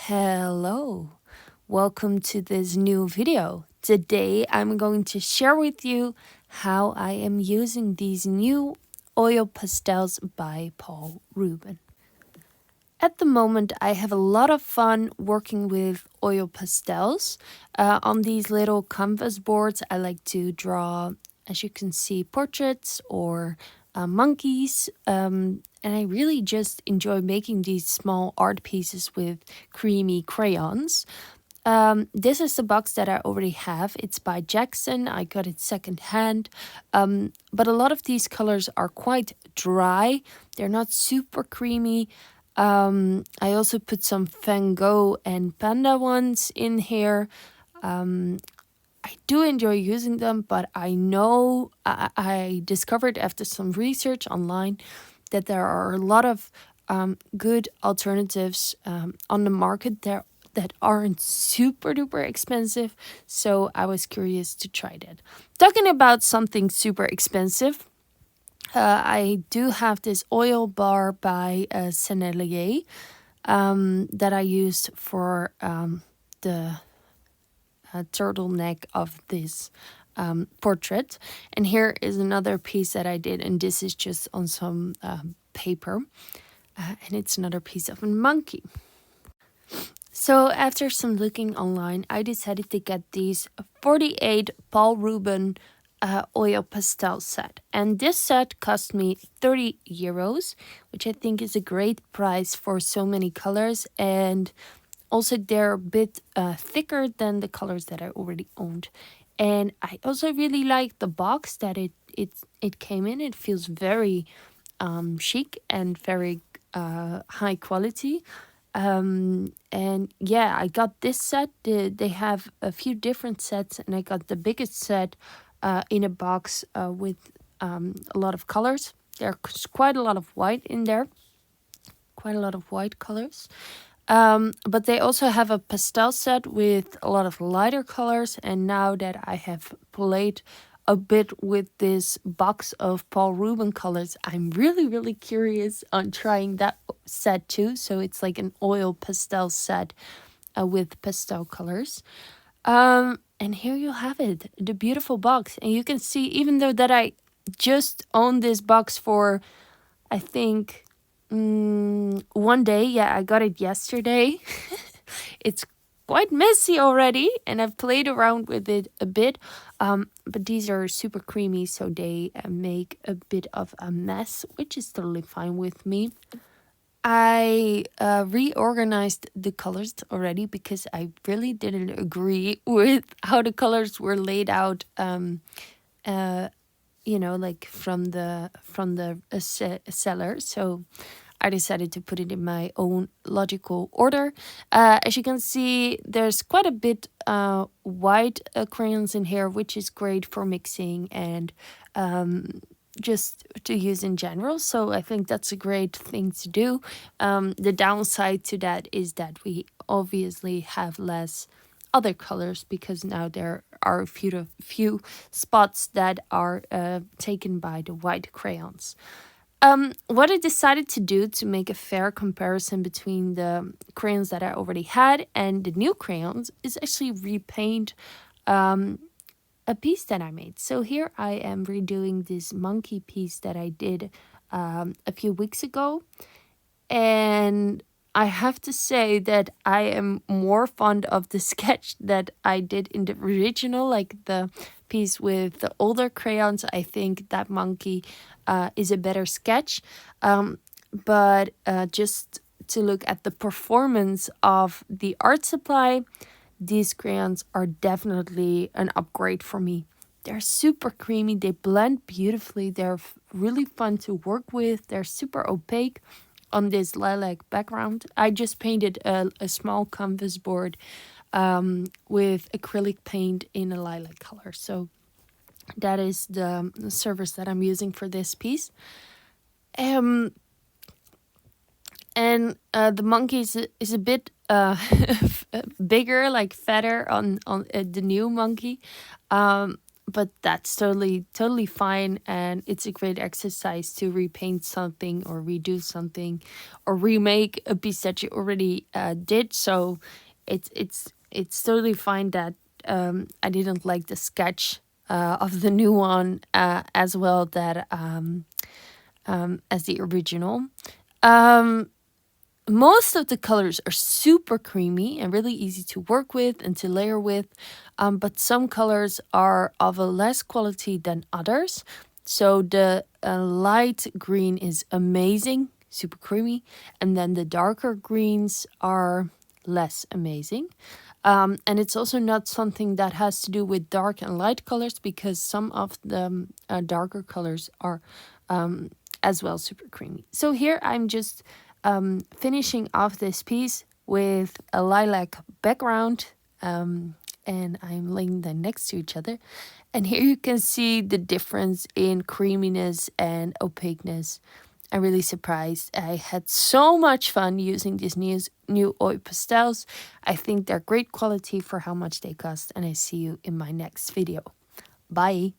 Hello, welcome to this new video. Today I'm going to share with you how I am using these new oil pastels by Paul Rubens. At the moment I have a lot of fun working with oil pastels. On these little canvas boards I like to draw, as you can see, portraits or monkeys. And I really just enjoy making these small art pieces with creamy crayons. This is the box that I already have. It's by Jackson. I got it secondhand. But a lot of these colors are quite dry. They're not super creamy. I also put some Van Gogh and Panda ones in here. I do enjoy using them, but I know I discovered after some research online that there are a lot of good alternatives on the market there that aren't super duper expensive. So I was curious to try that. Talking about something super expensive, I do have this oil bar by Sennelier that I used for the turtleneck of this portrait. And here is another piece that I did, and this is just on some paper. And it's another piece of a monkey. So after some looking online, I decided to get these 48 Paul Rubens oil pastel set. And this set cost me 30 euros, which I think is a great price for so many colors. And also they're a bit thicker than the colors that I already owned. And I also really like the box that it came in. It feels very chic and very high quality. And yeah, I got this set. They have a few different sets, and I got the biggest set in a box with a lot of colors. There's quite a lot of white in there, quite a lot of white colors. But they also have a pastel set with a lot of lighter colors. And now that I have played a bit with this box of Paul Rubens colors, I'm really curious on trying that set too. So it's like an oil pastel set with pastel colors. And here you have it, the beautiful box. And you can see, even though that I just owned this box for, I think, 1 day. Yeah, I got it yesterday. It's quite messy already, and I've played around with it a bit. But these are super creamy, so they make a bit of a mess, which is totally fine with me. I reorganized the colors already because I really didn't agree with how the colors were laid out. Like from the seller. So I decided to put it in my own logical order. As you can see, there's quite a bit white crayons in here, which is great for mixing and just to use in general. So I think that's a great thing to do. The downside to that is that we obviously have less other colors because now there are a few spots that are taken by the white crayons. What I decided to do to make a fair comparison between the crayons that I already had and the new crayons is actually repaint a piece that I made. So here I am redoing this monkey piece that I did a few weeks ago. And I have to say that I am more fond of the sketch that I did in the original, like the piece with the older crayons. I think that monkey is a better sketch. But just to look at the performance of the art supply, these crayons are definitely an upgrade for me. They're super creamy. They blend beautifully. They're really fun to work with. They're super opaque on this lilac background. I just painted a small canvas board with acrylic paint in a lilac color. So that is the surface that I'm using for this piece. And the monkey is a bit bigger, like fatter on the new monkey. but that's totally fine, and it's a great exercise to repaint something or redo something or remake a piece that you already did. So it's totally fine that I didn't like the sketch of the new one as well that as the original. Um, Most of the colors are super creamy and really easy to work with and to layer with, but some colors are of a less quality than others. So the light green is amazing, super creamy, and then the darker greens are less amazing. And it's also not something that has to do with dark and light colors, because some of the darker colors are as well super creamy. So here I'm just finishing off this piece with a lilac background, and I'm laying them next to each other. And here you can see the difference in creaminess and opaqueness. I'm really surprised. I had so much fun using these new oil pastels. I think they're great quality for how much they cost, and I see you in my next video. Bye.